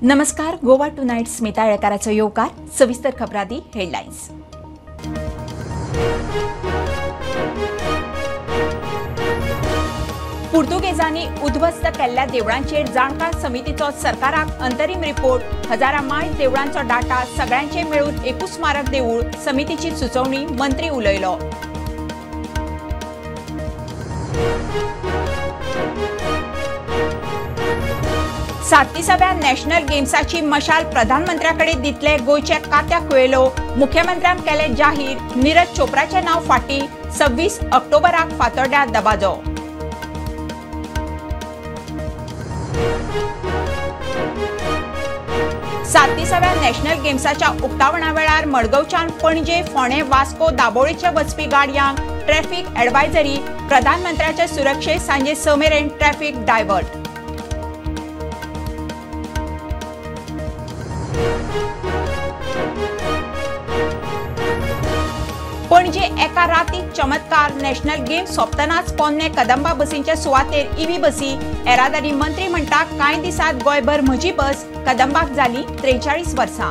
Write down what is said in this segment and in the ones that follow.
नमस्कार. गोवा टुनाइट स्मिता येळकाराचो येवकार. सविस्तर खबरादी हेडलाइन्स. पुर्तुगेजांनी उद्ध्वस्त केल्ल्या देवळांचेर जाणकार समितीचो सरकाराक अंतरीम रिपोर्ट. हजारां मायज देवळांचो डाटा सगळ्यांचे मेळून एकूच स्मारक देवूळ. समितीची सुचोवणी मंत्री उलयलो. सातविसाव्या नॅशनल गेम्साची मशाल प्रधानमंत्र्याकडे दितले. गोयच्या खात्याक वेलो. मुख्यमंत्र्यान केले जाहीर. नीरज चोप्राचे नाव फाटी. 26 ऑक्टोबराक फातोड्ड्या दबाजो. सातविसाव्या नॅशनल गेम्साच्या उक्तावणा वेळार मडगांवच्यान पणजे, फोंडे, वास्को, दाबोळेचे वचपी गाडयांक ट्रॅफिक एडवायझरी. प्रधानमंत्र्याचे सुरक्षे सांजे 6 मेरेन ट्रॅफिक डायवर्ट. पणजे एका रातीक चमत्कार. नॅशनल गेम्स सोंपतनाच पोन्ने कदंबा बसींच्या सुवातेर ईव्ही बसी. येरादारी मंत्री म्हणटा कांय दिसांत गोंयभर म्हजी बस. कदंबाक जाली 43 वर्सां.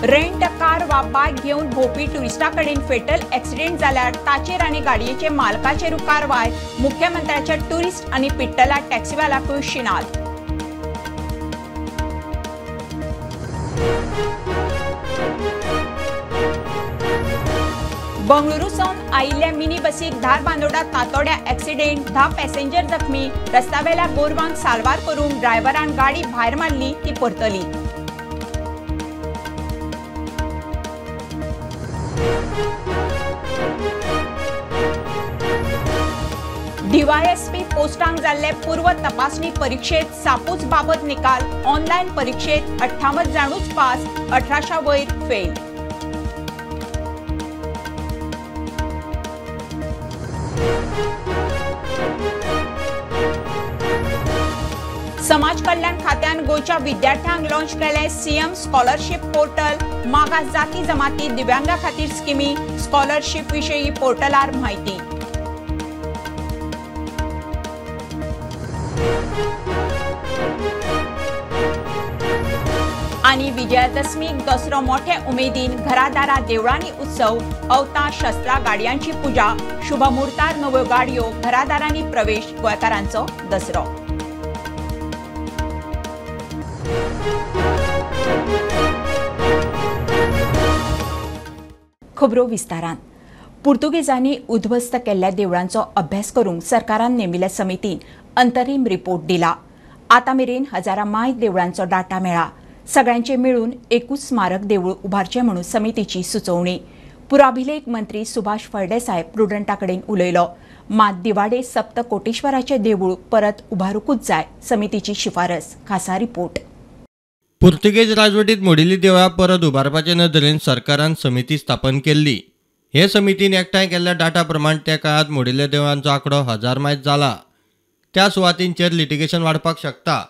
रेंट कार वा बायक घेवन भोंवपी टुरिस्टांकडेन फेटल एक्सिडेंट जाल्यार ताचेर आनी गाडयेचे मालकाचेर कारवाय. मुख्यमंत्र्याच्या टुरिस्ट आनी पिट्टला टॅक्सीवाल्याकूय शिनात. बंगळुरू सावन आयिल्ल्या मिनी बसीक धारबांदोडा तातोड्या एक्सिडेंट. 10 पॅसेंजर जखमी. रस्त्यावेल्या गोरवांक साल्वार करून ड्रायव्हरान गाडी भायर मारली ती परतली. डीवायएसपी पोस्टांक जाल्ले पूर्व तपासणी परीक्षेत सापूच बाबत निकाल. ऑनलायन परीक्षेत 58 जाणूच पास. 1800 वयर फेल. समाज कल्याण खात्यान गोयच्या विद्यार्थ्यांक लॉन्च केले सीएम स्कॉलरशिप पोर्टल. मागास जाती जमाती दिव्यांगा खातीर स्किमी. स्कॉलरशिप विशयी पोर्टलार माहिती. आणि विजयादशमीक दसरो मोठे उमेदीन. घरादारा देवळांनी उत्सव. अवतार शस्त्रा गाडयांची पुजा. शुभमुहूर्तार नव्यो गाडयो. घरादारांनी प्रवेश. गोंयकारांचो दसरो. खबरो विस्तारान. पुर्तुगेजांनी उद्ध्वस्त केल्ल्या देवळांचो अभ्यास करूंक सरकारान नेमिल्ल्या समितीन अंतरीम रिपोर्ट दिला. आता मेरेन हजारां मायज देवळांचो डाटा मेळ्ळा. सगळ्यांचे मेळून एकूच स्मारक देवूळ उभारचें म्हणून समितीची सुचोवणी. पुराभिलेख मंत्री सुभाष फळदेसाय प्रुडंटाकडेन उलयलो. मात दिवाडे सप्त कोटेश्वराचें देवूळ परत उबारूंकूच जाय. समितीची शिफारस. खासा रिपोर्ट. पुर्तुगेज राजवटीत मोडिल्लीं देवळां परत उबारपाचे नदरेन सरकारान समिती स्थापन केल्ली. हे समितीन एकठांय केल्ल्या डाटा प्रमाण त्या काळात मोडिल्ल्या देवळांचो आंकडो 1000 मायज जाला. त्या सुवातींचेर लिटिगेशन वाडपाक शकता.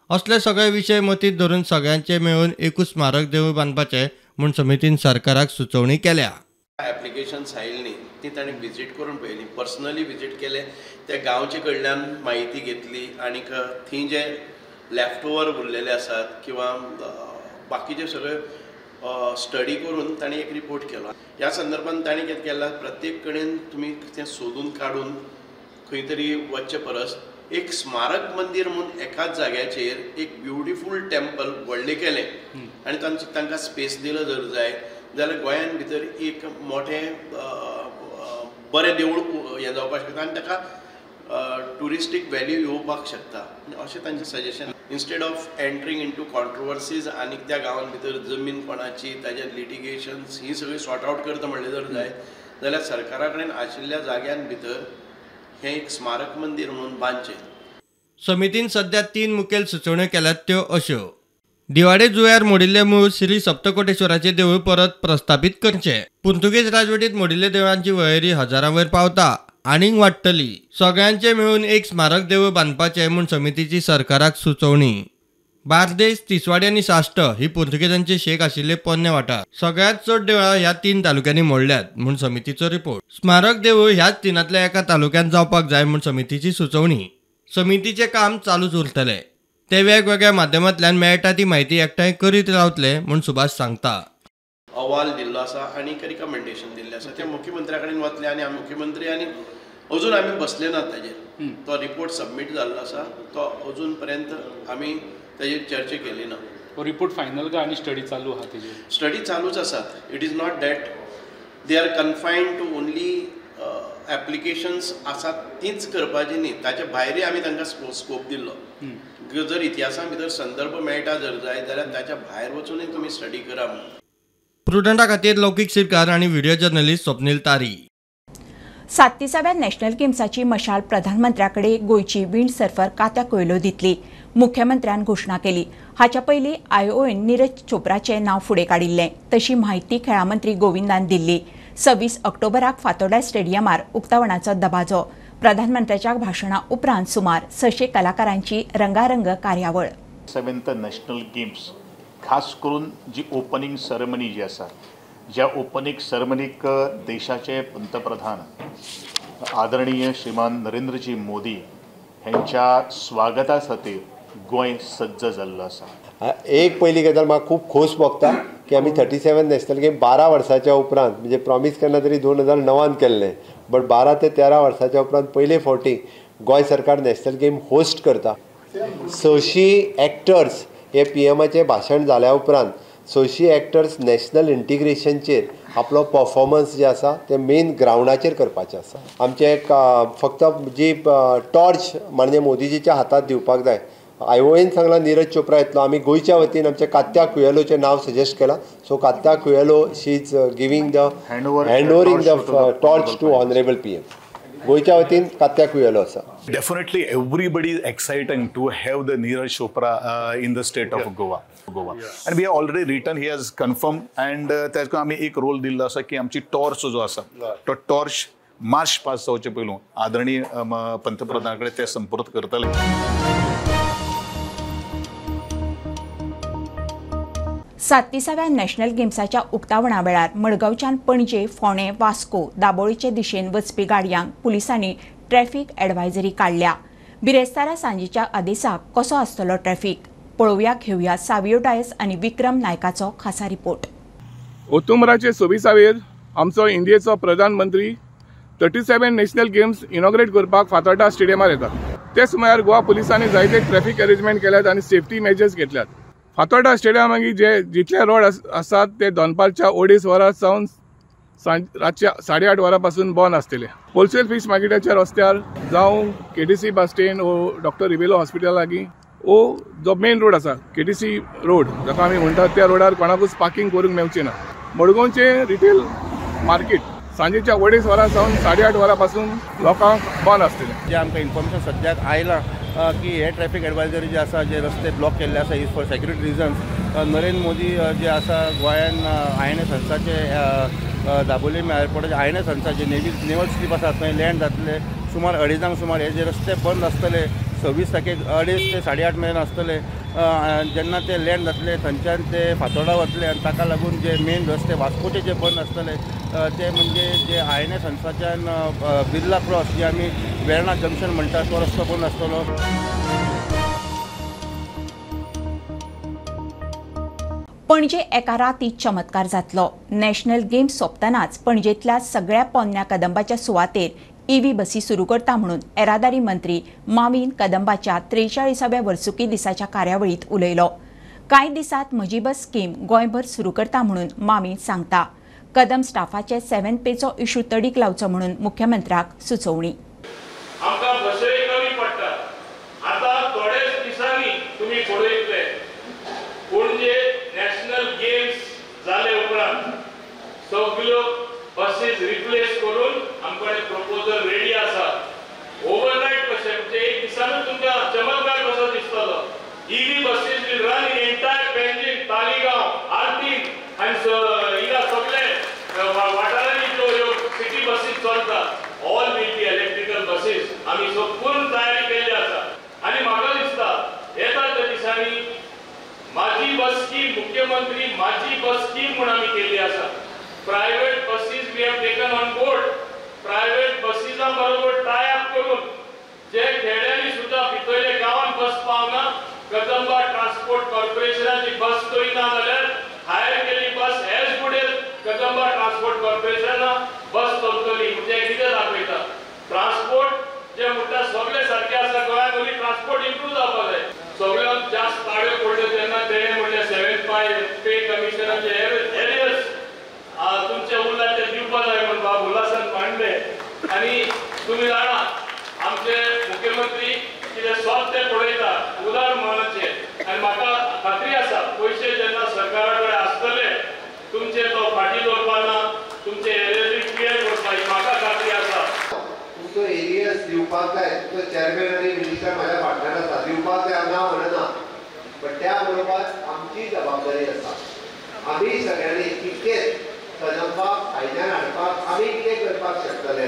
असले सगळे विशय मतींत धरून सगळ्यांचे मेळून एकूच स्मारक देवूळ बांदपाचें म्हूण समितीन सरकाराक सुचोवणी केल्या. एप्लिकेशन्स आयिल्लीं ती ताणें विजीट करून पळयली. पर्सनली विजीट केले. त्या गांवचे कडल्यान म्हायती घेतली आनीक थंय जे लेफ्ट ओवर उरलेले आसात किंवा बाकीचे सगळे स्टडी करून ताणें एक रिपोर्ट केलो. ह्या संदर्भात ताणें कितें केलां, प्रत्येक कडेन तुमी तें सोदून काडून खंय तरी वचचे परस एक स्मारक मंदिर म्हणून एकाच जाग्याचेर एक ब्युटिफूल टेम्पल व्हडलें केलें आनी तांकां स्पेस दिलो जर जाय जाल्यार गोंयान भितर एक मोठें बरें देवूळ हें जावपाक शकता आनी ताका टुरिस्टीक व्हॅल्यू येवपाक शकता अशें तांचें suggestion. Instead of entering into controversies आनी त्या गांवांत भितर जमीन कोणाची ताजे लिटिगेशन्स ही सगळी सॉर्ट आउट करता म्हणलें जर जाय जाल्यार सरकारा कडेन आशिल्ल्या जाग्यां भितर हें एक स्मारक मंदिर म्हणून बांदचें. समितीन सध्या 3 मुखेल सुचोवण्यो केल्यात त्यो अश्यो. दिवाडे जुंव्यार मोडिल्लें मूळ श्री सप्तकोटेश्वराचें देवूळ परत प्रस्थापीत करचें. पुर्तुगेज राजवटीत मोडिल्ल्या देवळांची वळेरी हजारां वयर पावता. आनीक वाडटली. सगळ्यांचे मेळून एक स्मारक देवूळ बांदपाचें म्हूण समितीची सरकाराक सुचोवणी. बार्देस, तिसवाडी आणि साश्ट ही पुर्तुगेजांचे शेक आशिल्ले पोन्ने वाठार. सगळ्यात चड देवळां ह्या 3 तालुक्यांनी मोडल्यात म्हूण समितीचो रिपोर्ट. स्मारक देवूळ ह्याच 3तल्या एका तालुक्यात जावपाक जाय म्हूण समितीची सुचोवणी. समितीचे काम चालूच उरतले. ते वेगवेगळ्या माध्यमांतल्यान मेळटा ती म्हायती एकठांय करीत रावतले म्हूण सुभाष सांगता. अहवाल दिल्लो आसा आनी रिकमेंडेशन दिल्लें आसा. ते मुख्यमंत्र्या कडेन वतले आनी मुख्यमंत्री आनी अजून आमी बसले नात ताजेर. तो रिपोर्ट सबमीट जाल्लो आसा. तो अजून पर्यंत आमी ताजेर चर्चा केली ना. रिपोर्ट फायनल काय आनी स्टडी चालू आहा तेजेर? स्टडी चालूच आसात. It is not that they are confined to only applications आसात तीच करपाची न्ही. ताच्या भायरय आमी तांकां स्कोप दिल्लो. जर इतिहासा भितर संदर्भ मेळटा जर जाय जाल्यार ताच्या भायर वचूनय तुमी स्टडी करा म्हणून. प्रुडंटा खातीर लौकीक सिरकार आनी व्हिडिओ जर्नलिस्ट स्वप्नील तारी. 37व्या नॅशनल गेम्साची मशाल प्रधानमंत्र्याकडे गोयची विंड सर्फर कात्याक वयलो दितली. मुख्यमंत्र्यान घोषणा केली. हाच्या पयलीं आयओएन नीरज चोप्राचें नांव फुडें काडिल्लें. तशी माहिती खेळा मंत्री गोविंदान दिल्ली. 26 ऑक्टोबराक फातोर्डा स्टेडियमार उक्तावणाचो दबाजो. प्रधानमंत्र्याच्या भाशणा उपरांत सुमार 600 कलाकारांची रंगारंग कार्यावळ. 7th नॅशनल गेम्स खास करून जी ओपनिंग सेरेमनी जी आसा, ज्या ओपनिंग सेरेमनीक देशाचे पंतप्रधान आदरणीय श्रीमान नरेंद्रजी मोदी हांच्या स्वागता खातीर गोंय सज्ज जाल्लो आसा. एक पयली गजाल म्हाका खूब खोस भोगता की आमी 37 नॅशनल गेम 12 वर्साच्या उपरांत, म्हणजे प्रॉमीस केन्ना तरी 2009 केल्लें, बट 12 ते 13 वर्साच्या उपरांत पयले फावटी गोंय सरकार नॅशनल गेम होस्ट करता. 600 एक्टर्स हे PMाचें भाशण जाल्या उपरांत 600 एक्टर्स नॅशनल इंटिग्रेशनचेर आपलो परफॉर्मन्स जे आसा ते मेन ग्रावंडाचेर करपाचें आसा. आमचे फक्त जी टॉर्च म्हणजे मोदीजीच्या हातात दिवपाक जाय. आयओएन सांगला नीरज चोप्रा येतलो. आमी गोंयच्या वतीन आमचे कात्या कुयेलोचें नांव सजेस्ट केलां. So Katya Coelho she is giving the handovering the torch to honourable PM. गोयच्या वतीन कात्या कुयेलो आसा. Definitely everybody is exciting to have the Neeraj Chopra in the state of Goa. And we have already written, he has confirmed and त्याचो आमी एक role दिल्लो आसा की आमची टॉर्च जो आसा तो टॉर्च मार्च पास जावचे पयलू आदरणीय पंतप्रधाना कडेन ते संपर्क करतले. 37व्या नॅशनल गेम्साच्या उक्तावणा वेळार मडगांवच्यान पणजे, फोंडे, वास्को, दाबोळीचे दिशेन वचपी गाडयांक पुलिसांनी ट्रॅफिक एडवायझरी काडल्या. बिरेस्तारा सांजेच्या आदेसाक कसो आसतलो ट्रॅफिक पळोवया. घेवया सावियो डायस आनी विक्रम नायकाचो खासा रिपोर्ट. ऑक्टोबराचे 26 आमचो इंडियेचो प्रधानमंत्री 37 नॅशनल गेम्स इनॉग्रेट करपाक फातोर्डा स्टेडियमार येतात. ते सुमार गोवा पुलिसांनी जायते ट्रॅफिक अरेंजमेंट केल्यात आनी सेफ्टी मेजर्स घेतल्यात. फातोर्डा स्टेडियमाक जितले रोड आसात ते दनपारच्या 2:30 वरां सावन रातच्या 8:30 वरां पासून बंद आसतले. होलसेल फिश मार्केटाच्या रस्त्यार जावं KTC बस स्टँड वो डॉक्टर रिबेलो हॉस्पिटल लागीं वो जो मेन रोड आसा KTC रोड जाका आमी म्हणटात त्या रोडार कोणाकूच पार्किंग करूंक मेळचें ना. मडगांवचे रिटेल मार्केट सांजेच्या 2:30 वरां सावन 8:30 वरां पासून लोकांक बंद आसतले. जे आमकां इन्फॉर्मेशन सद्याक आयलां की हे ट्रॅफिक एडवायझरी जे आसा, जे रस्ते ब्लॉक केल्ले आसा is for security reasons. Narendra Modi जे आसा गोंयान INS हंसाचे दाबोली एअरपोर्टाचे INS हंसाचे नेवल स्लीप आसा थंय लँड जातले. सुमार 2:30 सुमार हे जे रस्ते बंद आसतले. 26 तारखेक 2:30 ते 8:30 मेरेन आसतले. जेन्ना ते लँड जातले थंयच्यान ते फातोर्डा वतले आनी ताका लागून जे मेन रस्ते वास्कोचे जे बंद आसतले ते म्हणजे जे INS हंसाच्यान बिर्ला क्रॉस जे आमी वेर्णा जंक्शन म्हणटा तो रस्तो बंद आसतलो. पणजे एका रातीत चमत्कार जातलो. नॅशनल गेम्स सोंपतनाच पणजेंतल्या सगळ्या पोन्न्या कदंबाच्या सुवातेर EV बसी सुरू करता म्हणून येरादारी मंत्री माविन कदंबाच्या 43व्या वर्सुकी दिसाच्या कार्यावळीत उलयलो. कांय दिसात म्हजी बस स्कीम गोंयभर सुरू करता म्हणून माविन सांगता. कदम स्टाफाचे 7 पेचो इशू तडीक लावचो म्हणून मुख्यमंत्र्याक सुचोवणी. बसेस रिप्लेस करून आमकडे प्रपोजल रेडी आसा. ओवरनाइट कशें म्हणजे एक दिसानूच तुमकां चमत्कार कसो दिसतलो. EV buses will run in entire Panjim, Taleigao, आर्तीन आनी हिंगा सगळे वाठारांनी ज्यो सिटी बसीस चलतात all will be electrical buses. आमी संपूर्ण तयारी केल्ली आसा आनी म्हाका दिसता येता त्या दिसांनी बस स्कीम म्हणून आम्ही केली आसा. Private buses we have taken on board. Private बसीजां बरोबर टाय अप करून जे खेड्यांनी सुद्धा भितरले गांवांत बस पावना, कदंबा ट्रान्सपोर्ट कॉर्पोरेशनाची बस तरी ना जाल्यार हायर केली bus as good as Kadamba transport कॉर्पोरेशना बस चलतली. म्हणजे कितें दाखयता ट्रान्सपोर्ट जे म्हणटा सगळे सारखे आसा. गोंयांत ओन्ली ट्रान्सपोर्ट इम्प्रूव जावपाक जाय. सगळ्यांत जास्त ताळ्यो पडल्यो तेन्ना तेणें म्हणलें 7 पे कमिशनाचे एरियर्स तुमच्या उरल्याचे दिवपाक जाय म्हणून बाब उल्हासान मांडले. आनी तुमी जाणा आमचे मुख्यमंत्री कितें स्वत ते पळयता उदार मनाचे. आनी म्हाका खात्री आसा पयशे जेन्ना सरकारा कडेन आसतले तुमचे तो फाटी दवरपाना, तुमचे एरियर्स क्लियर करपाची म्हाका खात्री आसा. तुमचो एरियस दिवपाक जाय. तुमचो चेअरमॅन आनी मिनिस्टर म्हाज्या फाटल्यान आसा. दिवपाक जाय ना म्हणना, पण त्या बरोबर आमची जबाबदारी आसा. आमी सगळ्यांनी तितकेच कदंबाक फायद्यान हाडपाक आमी कितें करपाक शकतले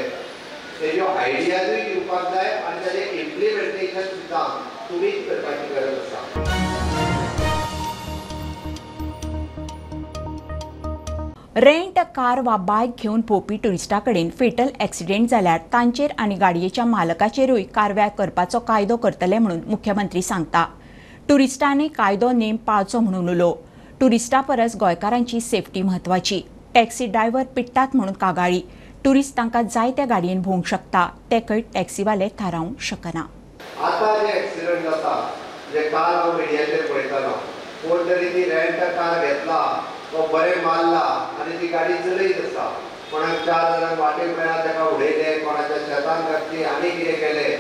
तेज्यो आयडियाजूय दिवपाक जाय आनी ताजें इम्प्लिमेंटेशन सुद्दां तुमीच करपाची गरज आसा. रेंट कार वा बायक घेवन भोंवपी टुरिस्टां कडेन फेटल एक्सिडेंट जाल्यार तांचेर आनी गाडयेच्या मालकाचेरूय कारवाय करपाचो कायदो करतले म्हणून मुख्यमंत्री सांगता. टुरिस्टांनी कायदो नेम पाळचो म्हणून उलो. टुरिस्टां परस गोंयकारांची सेफ्टी म्हत्वाची. टॅक्सी ड्रायव्हर पिट्टात म्हणून कागाळी. टुरिस्ट तांकां जाय त्या गाडयेन भोवंक शकता ते खंय टॅक्सीवाले थारावंक शकना. आतां जे एक्सिडंट जाता जे कार हांव मिडियाचेर पळयतालो, कोण तरी ती रेंट कार घेतला, तो बरें मारला आनी ती गाडी चलयत आसा. कोणाक 4 जाणांक वाटेक मेळ्ळा ताका उडयले, कोणाच्या शेतान घातली आनी कितें केलें.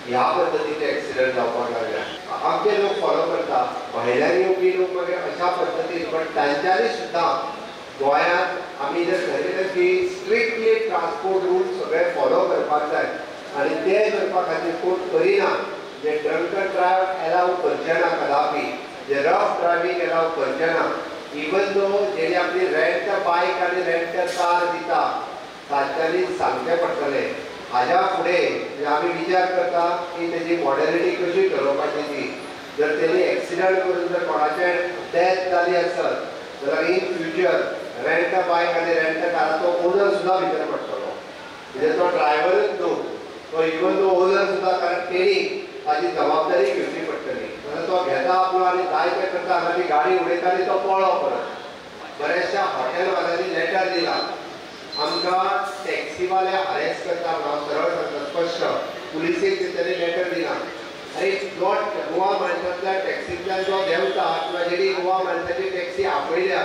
ह्या पद्दतीचे एक्सिडंट जावपाक लागल्या. आमचे लोक फॉलो करता, भायल्यान येवपी लोक मागीर अशा पद्दतीन. पण तांच्यांनी सुद्दां गोंयांत आमी जर ठरयलें की स्ट्रिक्टली ट्रान्सपोर्ट रूल्स सगळे फॉलो करपाक जाय आनी ते करपा खातीर कोण करिना. जे ड्रंकन ड्रायव्ह एलाव करचे ना कदापि, जे रफ ड्रायव्हिंग एलाव करचे ना. इवन दो जेणी आपली रेंट बायक आनी रेंट कार दिता तांच्यांनी सांगचें पडटलें. हाज्या फुडें आमी विचार करता की तेजी मॉडलिटी कशी ठरोवपाची ती. जर तेणी एक्सिडंट करून जर कोणाचे डेथ जाली आसत जाल्यार इन फ्युचर रेंट बायक आनी रेंट काराचो ओनर सुद्दां भितर पडटलो. म्हणजे तो ड्रायव्हरच न्हू, तो इवन तो ओनर सुद्दां, कारण तेणी ताची जबाबदारी घेवची पडटली. जाल्यार तो घेता आपलो आनी जाय तें करता आनी ती गाडी उडयता आनी तो पळो परत. बऱ्याचशा हॉटेलवाल्यांनी लेटर दिला आमकां टॅक्सीवाले अरेस्ट करता म्हणून सरळ सांगता स्पश्ट. पुलिसेक तेणी लेटर दिला. अरे जो गोवा माणसांतल्या टॅक्सींतल्यान जो देंवता किंवा जेणी गोवा माणसाची टॅक्सी आपयल्या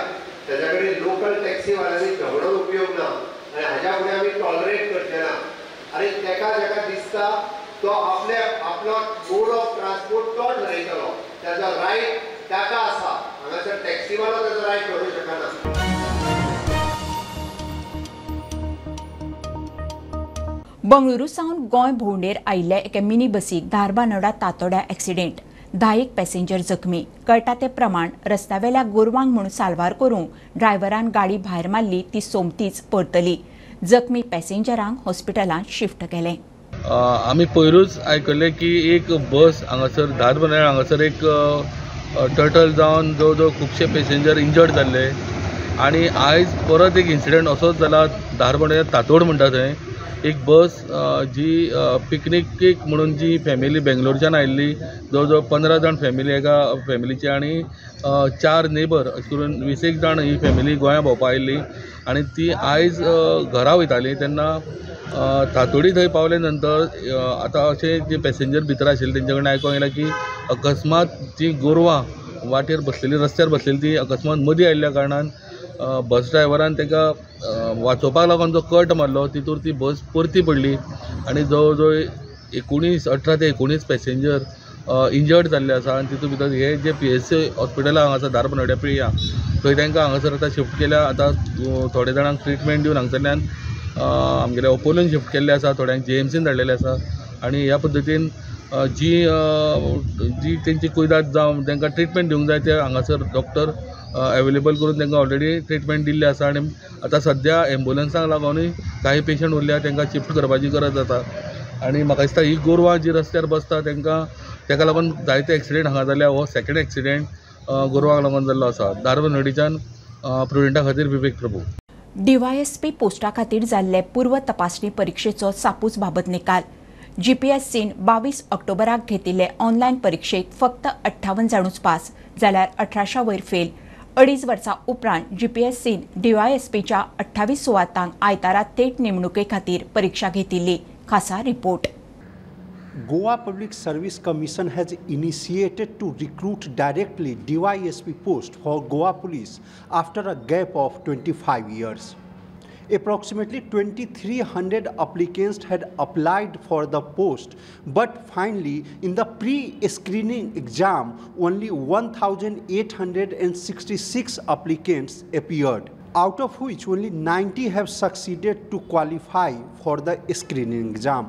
ताच्या कडेन लोकल टॅक्सीवाल्यांनी झगडून उपयोग ना आनी हाज्या फुडें आमी टॉलरेट करचे ना. आनी तेका जेका दिसता तो आपलो मोड ऑफ ट्रान्सपोर्ट तो ठरयतलो. ताचो रायट ताका आसा. हांगासर टॅक्सीवालो ताचो रायट ठरवूंक शकना. बंगळुरू सावन गोंय भोंवडेर आयिल्ल्या एका मिनी बसीक धारबांदोडा तातोड्या एक्सिडेंट. 10 पॅसेंजर जखमी. कळटा ते प्रमाण रस्त्यावेल्या गोरवांक म्हणून साल्वार करूंक ड्रायव्हरान गाडी भायर मारली ती सोमतीच परतली. जखमी पॅसेंजरांक हॉस्पिटलांत शिफ्ट केलें. आमी पयरूच आयकल्लें की एक बस हांगासर धारबांदोडा हांगासर एक टर्टल जावन जवळ जवळ खुबशे पॅसेंजर इंजर्ड जाल्ले आनी आयज परत एक इन्सिडंट असोच जाला. धारबांदोडा तातोड म्हणटा थंय एक बस जी पिकनिकेक म्हणून जी फॅमिली बेंगलोरच्यान आयिल्ली, जवळ जवळ 15 जाण फॅमिली एका फॅमिलीची आनी 4 नेबर अशें करून 20 जाण ही फॅमिली गोंया भोंवपाक आयिल्ली आनी ती आयज घरा वयताली तेन्ना तातोडी थंय पावले नंतर आतां अशें जे पॅसेंजर भितर आशिल्ले तेंचे कडेन आयकोंक येयलां की अकस्मात जी गोरवां वाटेर बसलेली रस्त्यार बसलेली ती अकस्मात मदीं आयिल्ल्या कारणान बस ड्रायव्हरान ताका वाचोवपाक लागून जो कट मारलो तितूर ती बस परती पडली आनी जवळ जवळ 18 ते 19 पॅसेंजर इंजर्ड जाल्ले आसा. आनी तितूंत भितर हे जे PSC हॉस्पिटल हांगासर धारबांदोड्या पिळया थंय तांकां हांगासर आतां शिफ्ट केल्या. आतां थोड्या जाणांक ट्रिटमेंट दिवन हांगासरल्यान आमगेल्या अपोलोन शिफ्ट केल्ले आसा, थोड्यांक JMCन धाडलेले आसा. आनी ह्या पद्दतीन जी तेंची कुयदाद जावं तांकां ट्रिटमेंट दिवंक जाय ते हांगासर डॉक्टर अवेलेबल करून तांकां ऑलरेडी ट्रिटमेंट दिल्ले आसा. आनी आतां सद्या एम्बुलन्सांक लागूनय काही पेशंट उरल्या तांकां शिफ्ट करपाची गरज जाता. आनी म्हाका दिसता ही गोरवां जी रस्त्यार बसता ताका लागून जायते एक्सिडेंट हांगा जाल्या. हो सेकंड एक्सिडेंट गोरवांक लागून जाल्लो आसा. धारबांदोडीच्यान प्रुडंटा खातीर विवेक प्रभू. DYSP पोस्टा खातीर जाल्ले पूर्व तपासणी परीक्षेचो सापूस बाबत निकाल. GPSCन 22 ऑक्टोबराक घेतिल्ले ऑनलायन परीक्षेत फक्त 58 जाणूच पास जाल्यार 1800 वयर फेल. 2.5 वर्सां उपरांत GPSCन DYSPच्या 28 सुवातांक आयतारा थेट नेमणुके खातीर परीक्षा घेतिल्ली. खासा report. Goa Public Service Commission has initiated to recruit directly DYSP post for Goa Police after a gap of 25 years. Approximately 2,300 applicants had applied for the post, but finally, in the pre-screening exam, only 1,866 applicants appeared, out of which only 90 have succeeded to qualify for the screening exam,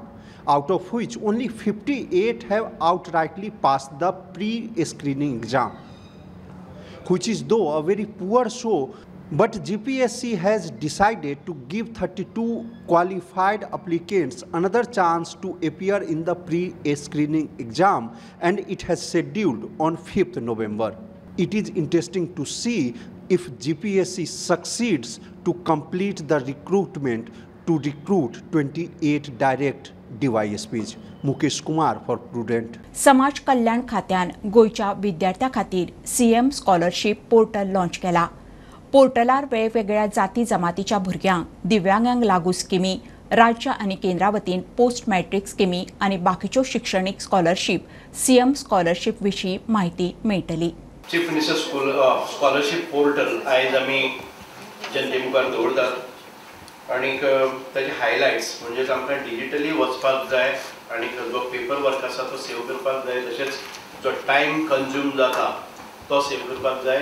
out of which only 58 have outrightly passed the pre-screening exam, which is though a very poor show. But GPSC has decided to give 32 qualified applicants another chance to appear in the pre-screening exam, and it has scheduled on 5th November. It is interesting to see if GPSC succeeds to complete the recruitment to recruit 28 direct DYSPs. Mukesh Kumar for prudent. समाज कल्याण खात्यान गोयच्या विद्यार्थ्यां खातीर CM scholarship portal launch केला. पोर्टलार वेगवेगळ्या जाती जमातीच्या भुरग्यांक, दिव्यांगांक लागू स्किमी, राज्य आनी केंद्रा वतीन पोस्ट मॅट्रिक स्किमी आनी बाकीच्यो शिक्षणीक स्कॉलरशिप CM स्कॉलरशिप विशीं म्हायती मेळटली. चीफ मिनिस्टर स्कॉलरशिप पोर्टल आयज आमी जनते मुखार दवरतात आणि ताचे हायलायट्स म्हणजे आमकां डिजिटली वचपाक जाय आणि जो पेपर वर्क आसा तो सेव करपाक जाय, तशेंच जो टायम कंज्यूम जाता तो सेव करपाक जाय.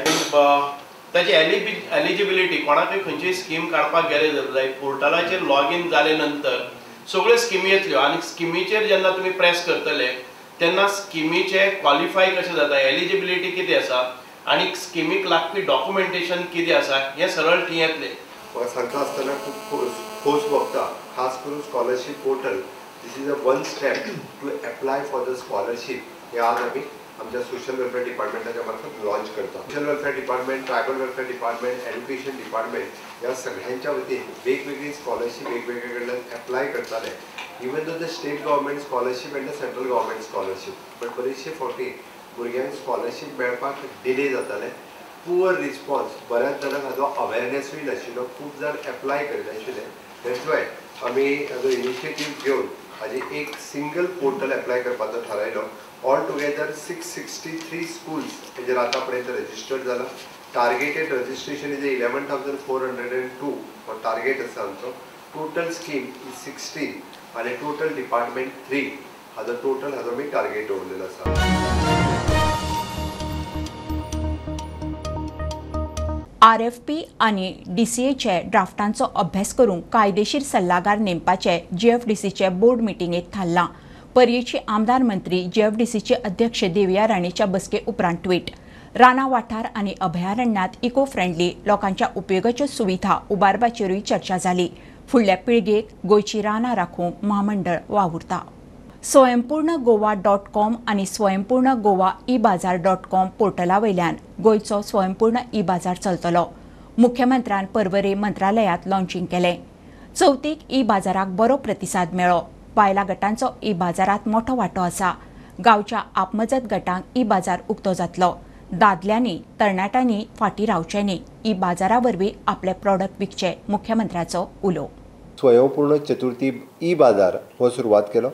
ताची एलिजिबिलिटी कोणाकय खंयचीय स्कीम काडपाक गेले जाल्यार पोर्टलाचेर लॉगीन जाले नंतर सगळ्यो स्किमी येतल्यो आनी स्किमीचेर जेन्ना तुमी प्रेस करतले तेन्ना स्किमीचे क्वॉलिफाय कशें जाता, एलिजिबिलिटी कितें आसा आनी स्किमीक लागपी डॉक्युमेंटेशन कितें आसा हें सरळ थंय येतलें. म्हाका सांगता आसतना खूब खोस भोगता, खास करून scholarship portal. This is a one step to apply for the scholarship. हे आज आमी आमच्या सोशल वेलफेअर डिपार्टमेंटाच्या मार्फत लॉन्च करता. Social welfare department, tribal welfare department, education department ह्या सगळ्यांच्या वतीन वेगवेगळी स्कॉलरशीप वेगवेगळे कडल्यान एप्लाय करताले. Even though the state government scholarship and the central government scholarship, but बरेचशे फावटी भुरग्यांक स्कॉलरशीप मेळपाक डिले जाताले. पुअर रिस्पॉन्स, बऱ्याच जाणांक हाजो अवेरनेसूय नाशिल्लो, खूब जाण एप्लाय करिनाशिल्ले. दॅट्स वाय आमी हाजो इनिशिएटीव घेवन हाजी एक सिंगल पोर्टल एप्लाय करपाचो थारायलो. ऑल टुगेदर 663 स्कूल्स हेजेर आतां पर्यंत रजिस्टर्ड जाला. टार्गेटेड रजिस्ट्रेशन इज 11,402 हो टार्गेट आसा आमचो. टोटल स्कीम इज 16 आनी टोटल डिपार्टमेंट 3 हाजो आमी टार्गेट दवरलेलो आसा. RFP आनी DCAचे ड्राफ्टांचो अभ्यास करूंक कायदेशीर सल्लागार नेमपाचे GFDCचे बोर्ड मिटिंगेत थारलां. पर्येची आमदार मंत्री GFDCचे अध्यक्ष देवया राणेच्या बसके उपरांत ट्वीट. राना वाठार आनी अभयारण्यांत इको फ्रेंडली लोकांच्या उपयोगाच्यो सुविधा उबारपाचेरूय चर्चा जाली. फुडल्या पिळगेक गोंयची रानां राखूंक म्हामंडळ वावुरता. स्वयंपूर्णगोवा.com आनी स्वयंपूर्णगोवा e-बाजार.com पोर्टला वयल्यान गोंयचो स्वयंपूर्ण e-बाजार चलतलो. मुख्यमंत्र्यान पर्वरे मंत्रालयात लॉन्चिंग केलें. चवथीक e-बाजाराक बरो प्रतिसाद मेळ्ळो. बायला गटांचो e-बाजारात मोठो वांटो आसा. गांवच्या आपमजत गटांक e-बाजार उक्तो जातलो. दादल्यांनी तरणाट्यांनी फाटीं रावचें न्ही. e-बाजारा वरवीं आपले प्रॉडक्ट विकचे, मुख्यमंत्र्याचो उलो. स्वयंपूर्ण चतुर्थी e-बाजार हो सुरवात केलो.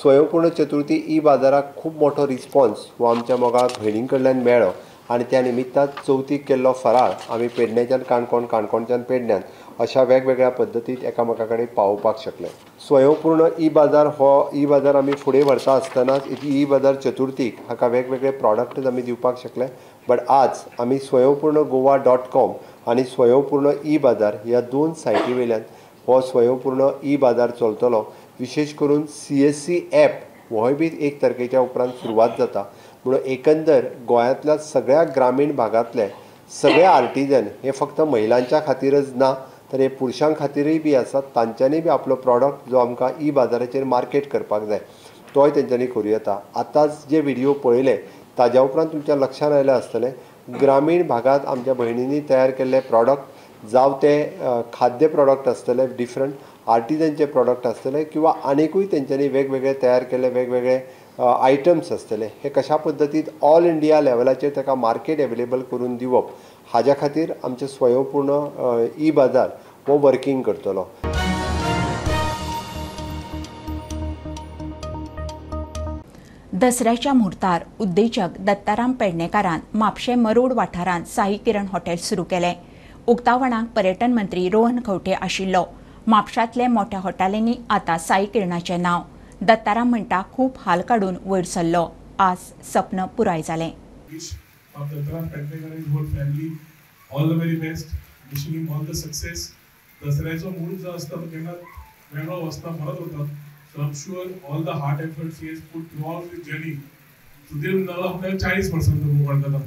स्वयंपूर्ण चतुर्थी e-बाजाराक खूब मोठो रिस्पॉन्स हो आमच्या मोगाळ भयणीं कडल्यान मेळ्ळो आनी त्या निमित्तान चवथीक केल्लो फराळ आमी पेडण्याच्यान काणकोण, काणकोणच्यान पेडण्यान अशा वेगवेगळ्या पद्दतींत एकामेका कडेन पावोवपाक शकले. स्वयंपूर्ण e-बाजार हो e-बाजार आमी फुडें व्हरता आसतनाच e-बाजार चतुर्थीक हाका वेगवेगळे प्रॉडक्ट आमी दिवपाक शकले. बट आज आमी स्वयंपूर्णगोवा.com आनी स्वयंपूर्ण e-बाजार ह्या दोन सायटी वयल्यान हो स्वयंपूर्ण e-बाजार चलतलो. विशेष करून CSC ॲप होय बी 1 तारखेच्या उपरांत सुरवात जाता. म्हणून एकंदर गोंयांतल्या सगळ्या ग्रामीण भागांतले सगळे आर्टिजन हे फक्त महिलांच्या खातीरच ना तर हे पुरुषां खातीरय बी आसात. तांच्यांनी बी आपलो प्रॉडक्ट जो आमकां e-बाजाराचेर मार्केट करपाक जाय तोय तेंच्यांनी करूं येता. आतांच जे व्हिडिओ पळयले ताज्या उपरांत तुमच्या लक्षांत आयलें आसतलें ग्रामीण भागात आमच्या भयणींनी तयार केल्ले प्रॉडक्ट जावं ते खाद्य प्रॉडक्ट आसतले डिफरंट आर्टिजनचे प्रॉडक्ट आसतले किंवा आनीकूय तेंच्यांनी वेगवेगळे तयार केले वेगवेगळे आयटम्स आसतले हे कशा पद्दतीन ऑल इंडिया लेवलाचेर ताका मार्केट एवेलेबल करून दिवप हाज्या खातीर आमचे स्वयंपूर्ण ई बाजार हो वर्किंग करतलो. दसऱ्याच्या मुहूर्तार उद्देजक दत्ताराम पेडणेकारान म्हापशें मरोड वाठारांत साई किरण हॉटेल सुरू केलें. उक्तावणाक पर्यटन मंत्री रोहन खंवटे आशिल्लो. म्हापशांतले मोठ्या हॉटेलांनी आतां साई किरणाचें नांव. दत्ताराम म्हणटा खूब हाल काडून वयर सरलो. आज सपन पुराय जालें. दसऱ्याचो मूड जो आसता तो केन्ना वेगळो वचना परत वता. So I'm sure all the hard efforts he has put throughout the journey. Sudhir नाला आपल्याला 40% मूग काढताना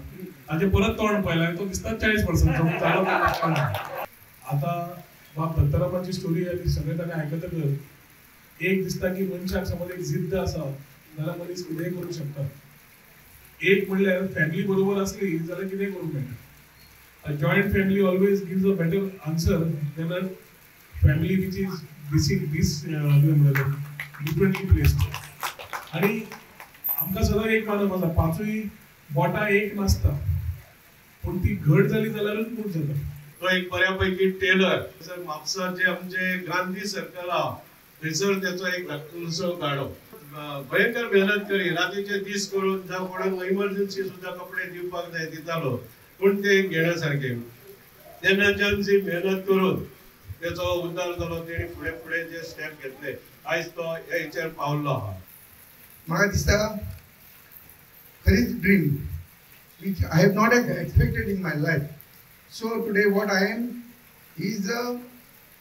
ताजे परत तोंड पळयलें तो दिसता 40% जालो. आता बाप दत्तारामाची स्टोरी आनी सगळे ताणें आयकतकच एक दिसता की मनशाक समज एक जिद्द आसा जाल्यार मनीस कितेंय करूंक शकता. एक म्हणल्यार फॅमिली बरोबर आसली जाल्यार कितेंय करूंक मेळटा. A joint family always gives a better answer than a family which is differently placed. आणि आमकां सदां एक मानप आसा पांचूय बोटां एक नासता पूण ती घट जाली जाल्यारूच मूठ जाता. तो एक बऱ्यापैकी टेलर सर म्हापसा जे आमचे गांधी सर्कल आहा थंयसर तेचो एक उत्सव काडप. भयंकर मेहनत करी रातीचे दीस करून जावं कोणाक इमर्जन्सी सुद्दां कपडे दिवपाक जाय दितालो पूण ते घेण्यासारखे. तेन्नाच्यान जी मेहनत करून तेचो उद्धार जालो तेणी फुडें फुडें जे स्टेप घेतले आयज तो हेचेर पावल्लो आहा. म्हाका दिसता खरीच dream which I have not expected in my life. So today what I am is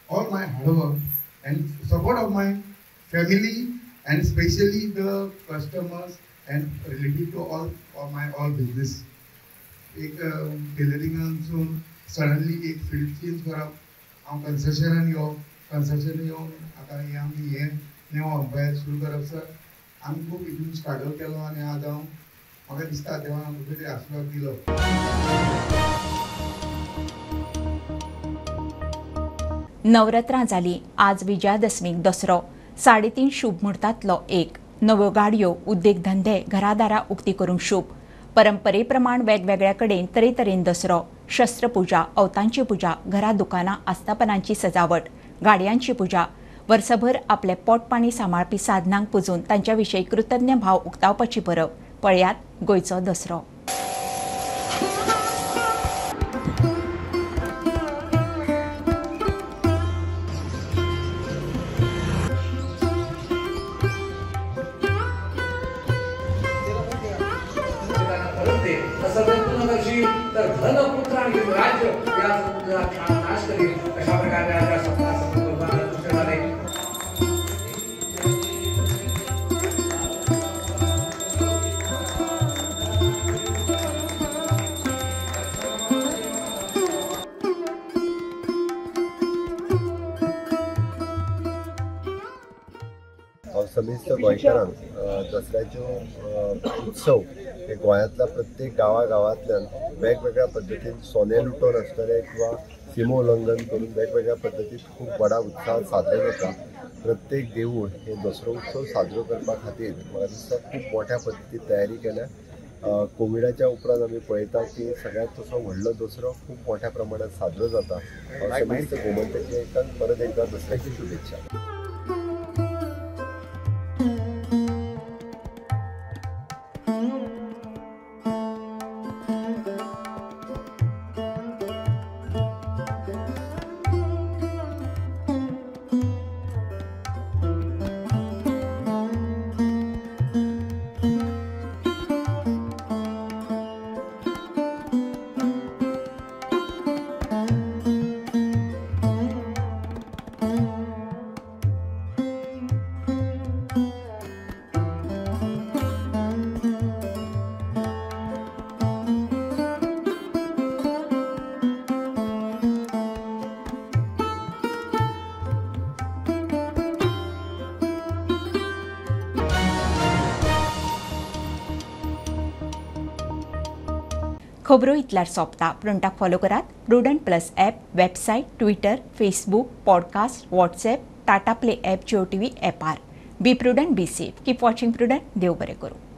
all my hard work and support of my family and especially the customers and related to all business. एक टेलरिंगांसून suddenly एक field change करप हांव कन्स्ट्रक्शनान येवन आतां हें आमी हें new umpire सुरू करप. सर आमी खूब हितून स्ट्रगल केलो आनी आज हांव म्हाका दिसता देवान आमकां कितें आशिर्वाद दिलो. नवरात्रां जालीं. आज विजयादशमीक दसरो. 3:30 शुभ मुहूर्तांतलो एक. नव्यो गाडयो उद्देग धंदे घरादारा उक्ती करूंक शुभ. परंपरे प्रमाण वेगवेगळ्या कडेन तरेतरेन दसरो. शस्त्रपुजा, अवतांची पुजा, घरा दुकानां आस्थापनांची सजावट, गाडयांची पुजा. वर्सभर आपले पोटपाणी सांबाळपी साधनांक पुजून तांच्या विशीं कृतज्ञ भाव उक्तावपाची परब. पळयात गोंयचो दसरो. समेस्त गोंयकारांक दसऱ्याच्यो उत्सव हे गोंयांतल्या प्रत्येक गांवांतल्यान वेगवेगळ्या पद्दतीन सोने लुटोवन आसतले किंवा सीमो उल्लंघन करून वेगवेगळ्या पद्दतीन खूब व्हडा उत्साहान साजरे जाता. प्रत्येक देवूळ हे दसरो उत्सव साजरो करपा खातीर म्हाका दिसता खूब मोठ्या पद्दतीन तयारी केल्या. कोविडाच्या उपरांत आमी पळयता की सगळ्यांत तसो व्हडलो दसरो खूब मोठ्या प्रमाणात साजरो जाता. समेस्त गोमंतकांक परत एकदा दसऱ्याची शुभेच्छा. खबरो इतल्यार सोंपता. प्रुडंटाक फॉलो करात. Prudent plus app, website, Twitter, Facebook, podcast, WhatsApp, Tata Play app, Jio TV ॲपार. Be Prudent, be safe. Keep watching Prudent. देव बरें करूं.